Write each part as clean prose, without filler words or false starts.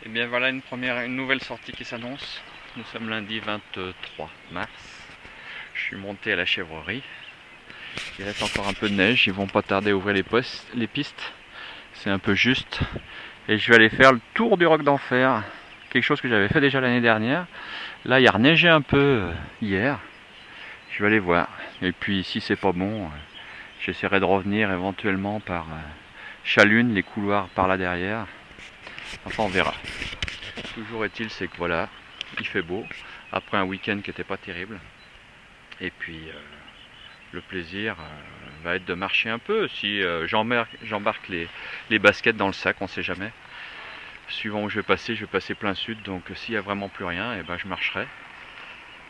Et bien voilà une nouvelle sortie qui s'annonce. Nous sommes lundi 23 mars. Je suis monté à la chèvrerie. Il reste encore un peu de neige. Ils vont pas tarder à ouvrir les pistes. C'est un peu juste. Et je vais aller faire le tour du Roc d'Enfer. Quelque chose que j'avais fait déjà l'année dernière. Là, il y a reneigé un peu hier. Je vais aller voir. Et puis si c'est pas bon, j'essaierai de revenir éventuellement par Chalune, les couloirs par là derrière. Enfin, on verra. Toujours est-il, c'est que voilà, il fait beau, après un week-end qui n'était pas terrible. Et puis, le plaisir va être de marcher un peu. Si j'embarque les baskets dans le sac, on ne sait jamais. Suivant où je vais passer plein sud. Donc, s'il n'y a vraiment plus rien, et ben, je marcherai.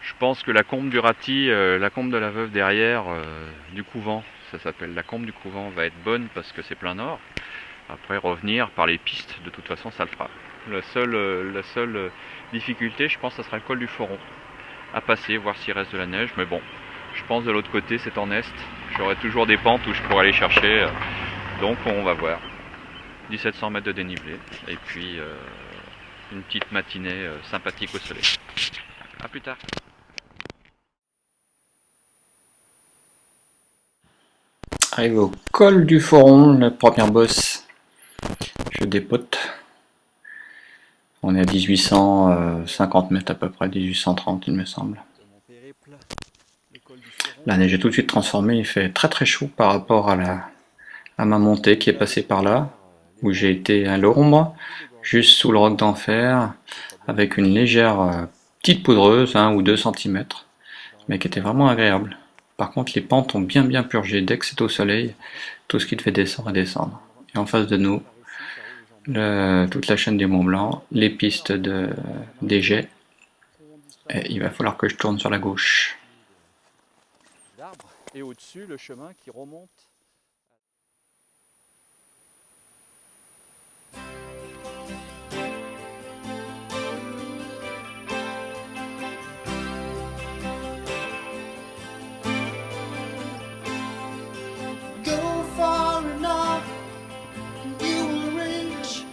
Je pense que la combe du Rati, la combe de la Veuve derrière, du couvent, ça s'appelle la combe du couvent, va être bonne parce que c'est plein nord. Après, revenir par les pistes, de toute façon, ça le fera. La seule difficulté, je pense, ça sera le col du Foron. À passer, voir s'il reste de la neige. Mais bon, je pense de l'autre côté, c'est en est. J'aurai toujours des pentes où je pourrai aller chercher. Donc, on va voir. 1700 mètres de dénivelé. Et puis, une petite matinée sympathique au soleil. A plus tard. Arrivé au col du Foron, la première bosse, je dépote. On est à 1850 mètres à peu près, 1830 il me semble. La neige est tout de suite transformée, il fait très très chaud par rapport à ma montée qui est passée par là, où j'ai été à l'ombre, juste sous le Roc d'Enfer, avec une légère petite poudreuse, 1 ou 2 centimètres, mais qui était vraiment agréable. Par contre, les pentes ont bien purgé. Dès que c'est au soleil, tout ce qui devait descendre est descendre. Et en face de nous, toute la chaîne du Mont Blanc, les pistes des jets. Et il va falloir que je tourne sur la gauche. Et au-dessus, le chemin qui remonte. Go far enough, you will reach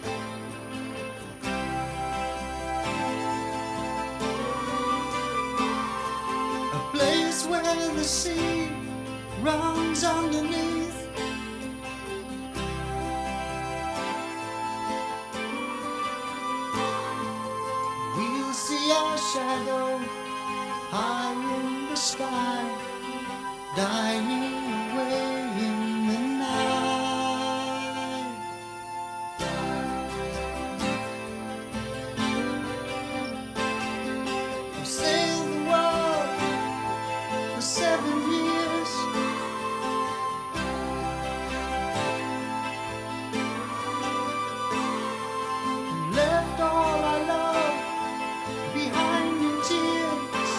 a place where the sea runs underneath. We'll see our shadow high in the sky, dying away in the night. I've sailed the world for 7 years. And left all I love behind in tears.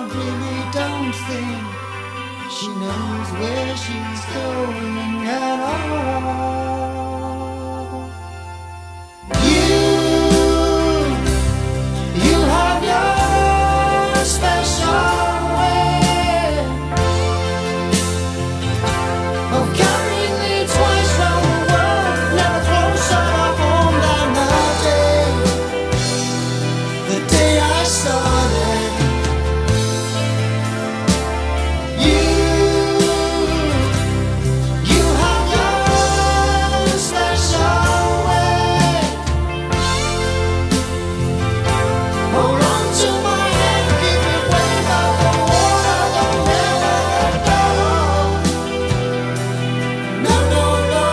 I really don't think she knows where she's going at all. You have your special way of carrying me twice round the world, never closer to home than the day I started. You have your special way. Hold on to my hand, keep it way by the water, don't ever let go. No, no, no.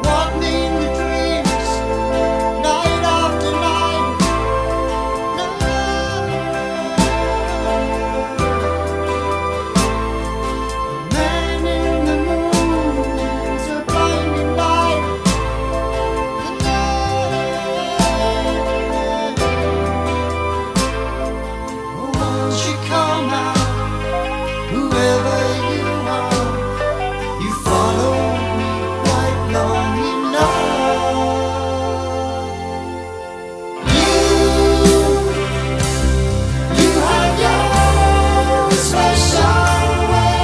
Walking the dreams, night after night. Man in the moon's a blinding light. Won't you come out, whoever you are? You followed me quite long enough. You have your special way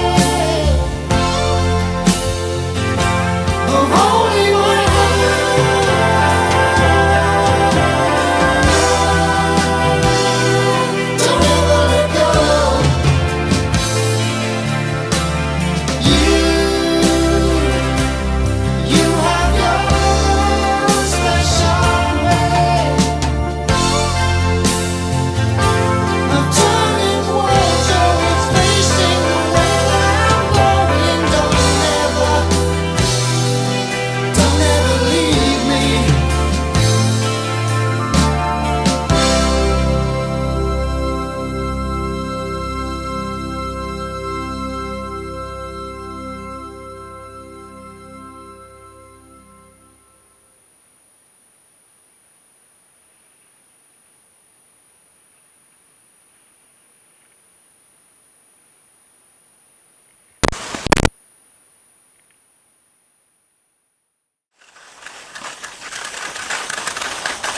of holding my hand. Don't ever let go. You have your special way of turning the world so it's facing the way I'm going. Don't ever leave me.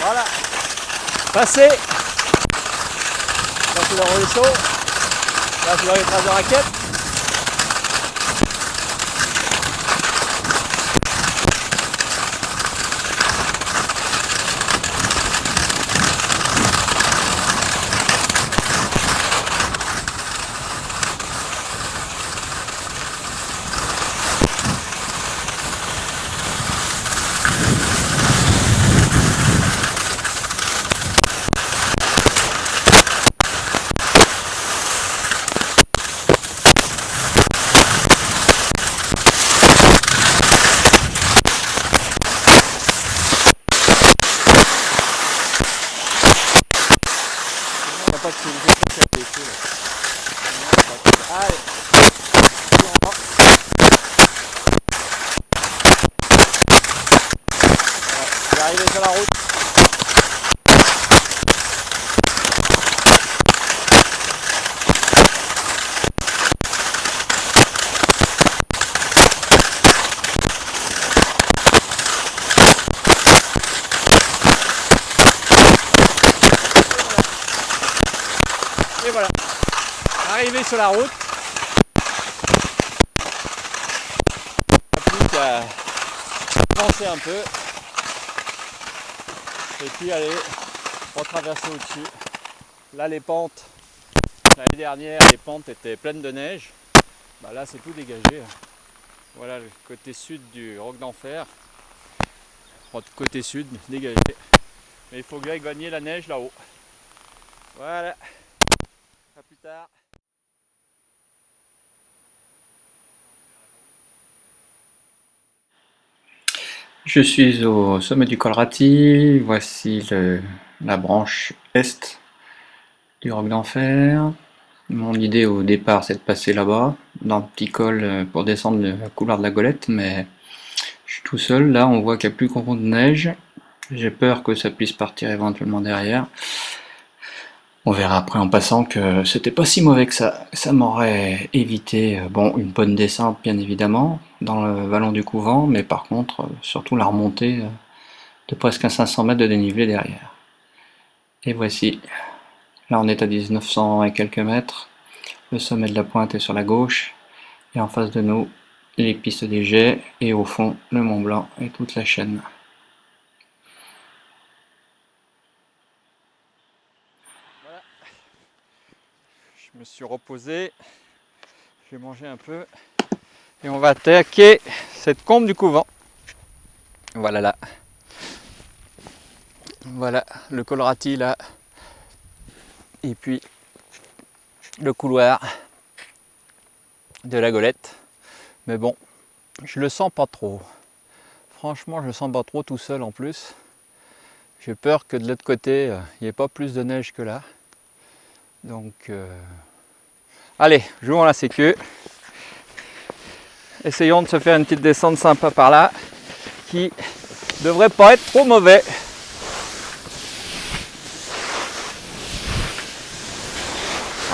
Voilà. Passé. Là c'est le ruisseau. Là c'est le traces de raquette. Il n'y a pas de fil, je sais pas si elle est fil. Allez. Je vais arriver sur la route. arrivé sur la route. Il n'y a plus qu'à avancer un peu. Et puis aller retraverser au-dessus. Là les pentes, l'année dernière les pentes étaient pleines de neige. Bah là c'est tout dégagé. Voilà le côté sud du Roc d'Enfer. Côté sud dégagé. Mais il faut que j'aille gagner la neige là-haut. Voilà. À plus tard. Je suis au sommet du col Ratti, voici la branche est du Roc d'Enfer. Mon idée au départ c'est de passer là-bas, dans le petit col pour descendre le couloir de la Golette, mais je suis tout seul, là on voit qu'il n'y a plus grand de neige. J'ai peur que ça puisse partir éventuellement derrière. On verra après en passant que c'était pas si mauvais que ça. Ça m'aurait évité bon, une bonne descente bien évidemment dans le vallon du couvent, mais par contre surtout la remontée de presque un 500 mètres de dénivelé derrière. Et voici, là on est à 1900 et quelques mètres, le sommet de la pointe est sur la gauche, et en face de nous les pistes des Jets, et au fond le Mont Blanc et toute la chaîne. Voilà. Je me suis reposé, j'ai mangé un peu et on va attaquer cette combe du couvent. Voilà là. Voilà le col Ratti là. Et puis le couloir de la Golette. Mais bon, je le sens pas trop. Franchement, je le sens pas trop tout seul en plus. J'ai peur que de l'autre côté, il n'y ait pas plus de neige que là. Donc, allez, jouons la sécu. Essayons de se faire une petite descente sympa par là, qui devrait pas être trop mauvais.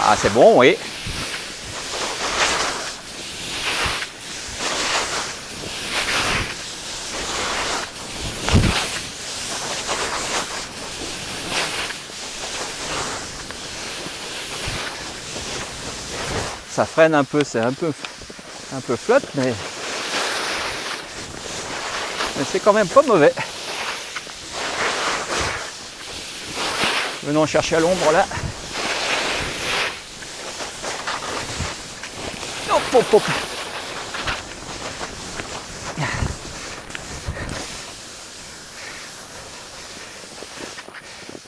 Ah, c'est bon, oui. Ça freine un peu, c'est un peu flotte, mais c'est quand même pas mauvais. Venons chercher à l'ombre là. Hop, hop, hop.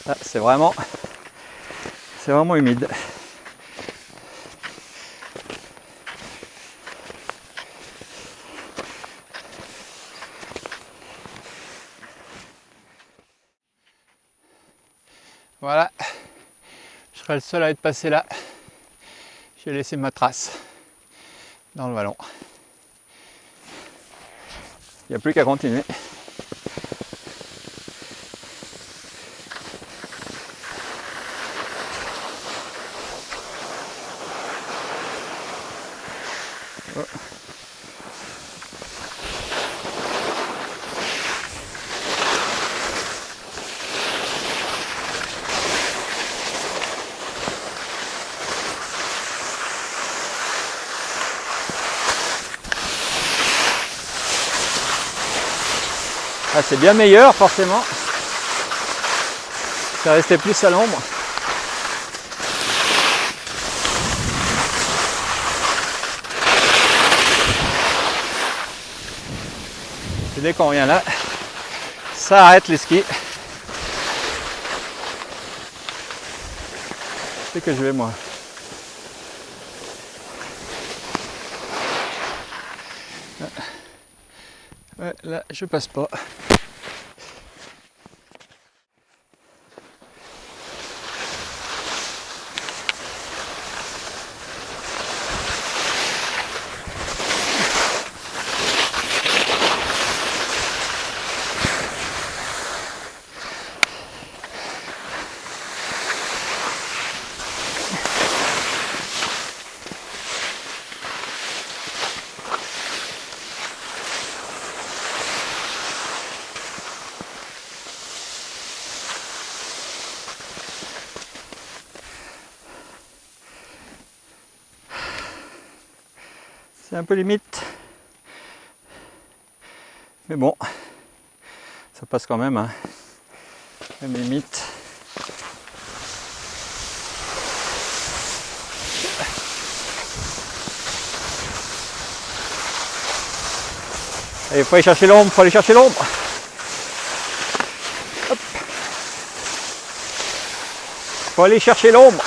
Ah, c'est vraiment humide. Voilà, je serai le seul à être passé là. J'ai laissé ma trace dans le vallon. Il n'y a plus qu'à continuer. Oh. Ah, c'est bien meilleur forcément. C'est resté plus à l'ombre. Et dès qu'on vient là, ça arrête les skis. C'est que je vais moi. Ouais, là je passe pas. C'est un peu limite. Mais bon, ça passe quand même, hein. Même limite. Il faut aller chercher l'ombre, faut aller chercher l'ombre. Hop. Faut aller chercher l'ombre.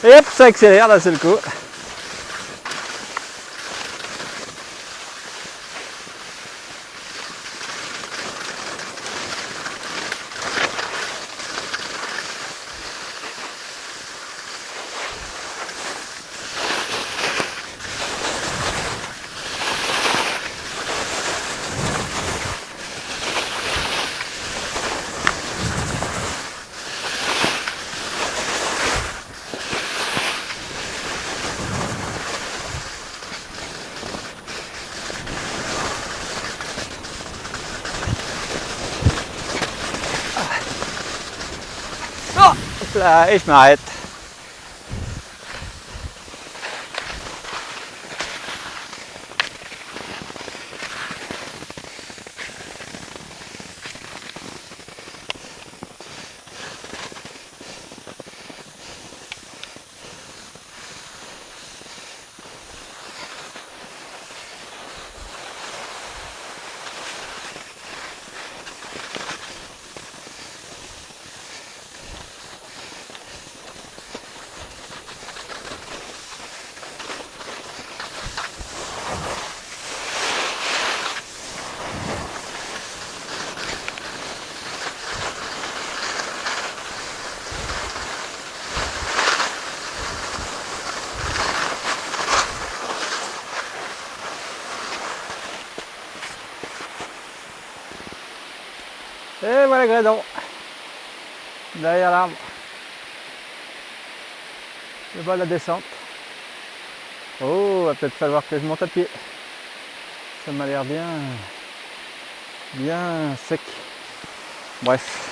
Et hop, ça accélère d'un seul coup. Hop là, et je m'arrête. Et voilà le Grédon, derrière l'arbre, le bas de la descente. Oh, va peut-être falloir que je monte à pied. Ça m'a l'air bien sec. Bref.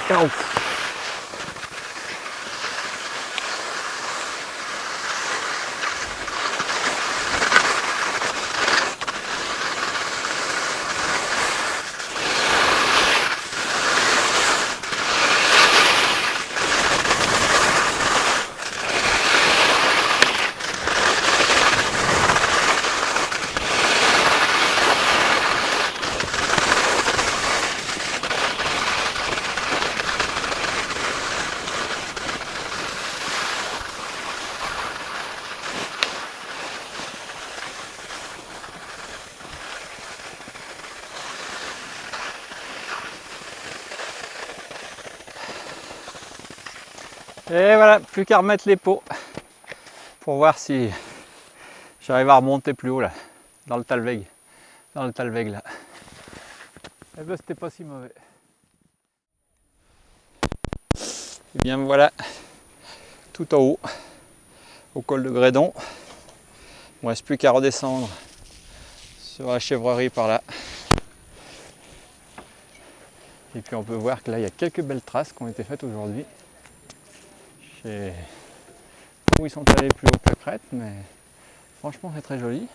Oh. Et voilà, plus qu'à remettre les pots pour voir si j'arrive à remonter plus haut là, dans le Talweg. Dans le Talweg là. Et ben c'était pas si mauvais. Et bien voilà, tout en haut, au col de Grédon. Il ne reste plus qu'à redescendre sur la chèvrerie par là. Et puis on peut voir que là il y a quelques belles traces qui ont été faites aujourd'hui. Je sais pas où ils sont allés plus haut que la crête, mais franchement c'est très joli.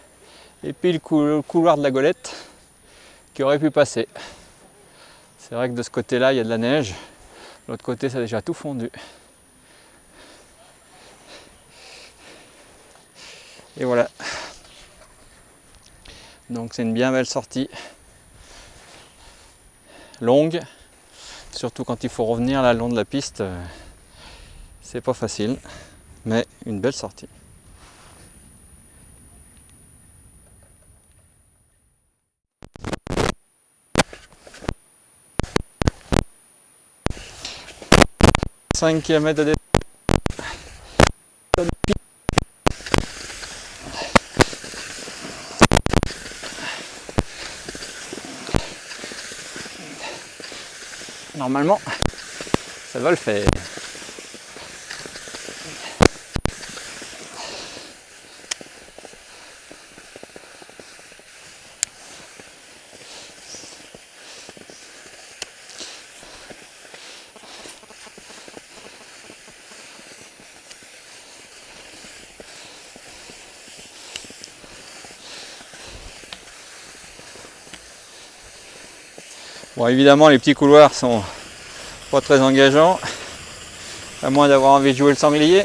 Et puis le couloir de la Golette qui aurait pu passer. C'est vrai que de ce côté-là il y a de la neige, de l'autre côté ça a déjà tout fondu. Et voilà. Donc c'est une bien belle sortie. Longue, surtout quand il faut revenir là le long de la piste. C'est pas facile, mais une belle sortie. « 5 km de Normalement, ça va le faire. Bon, évidemment, les petits couloirs sont pas très engageants, à moins d'avoir envie de jouer le sanglier.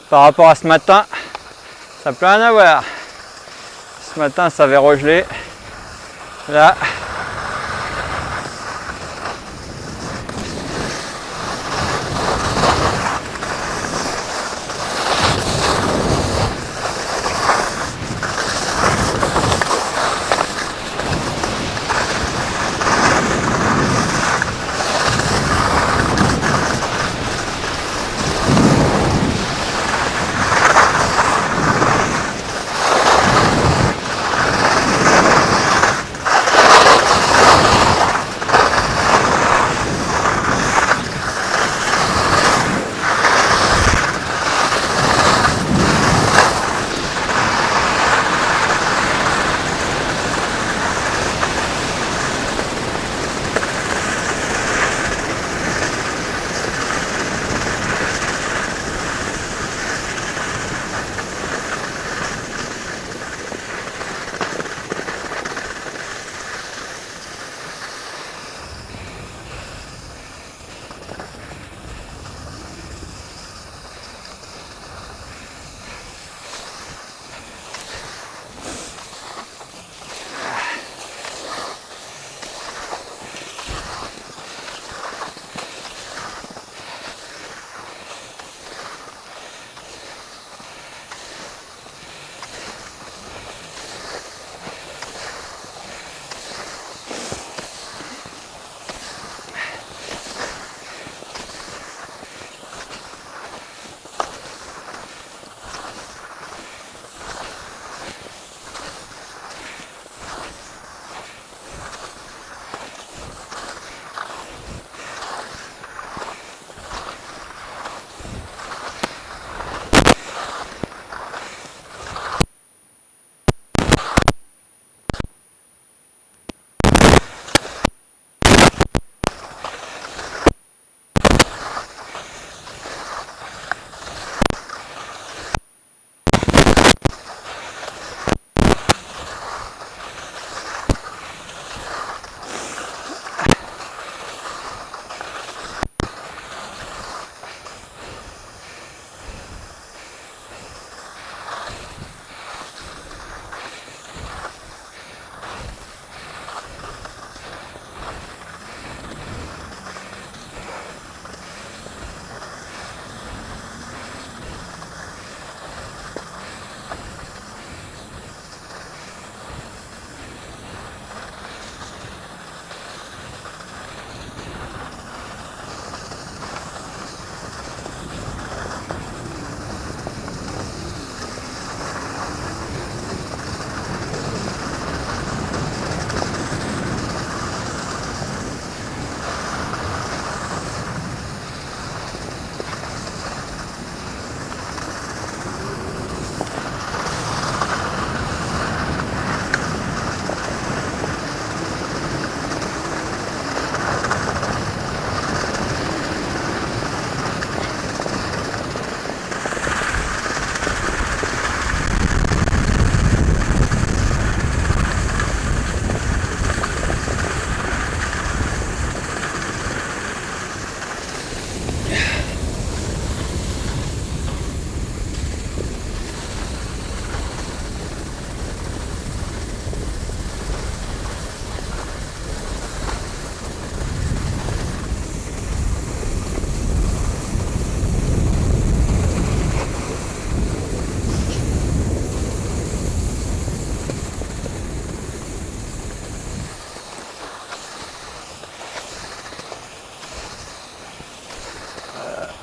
Par rapport à ce matin, ça peut rien à voir. Ce matin, ça avait regelé. Là,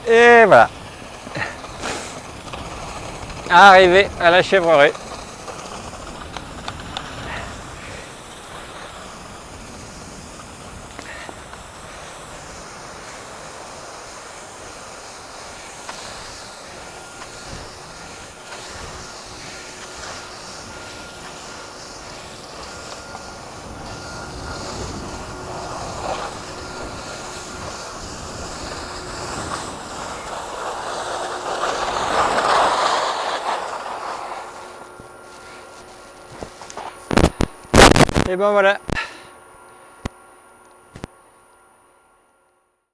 Et voilà. Arrivé à la Chèvrerie. Et ben voilà,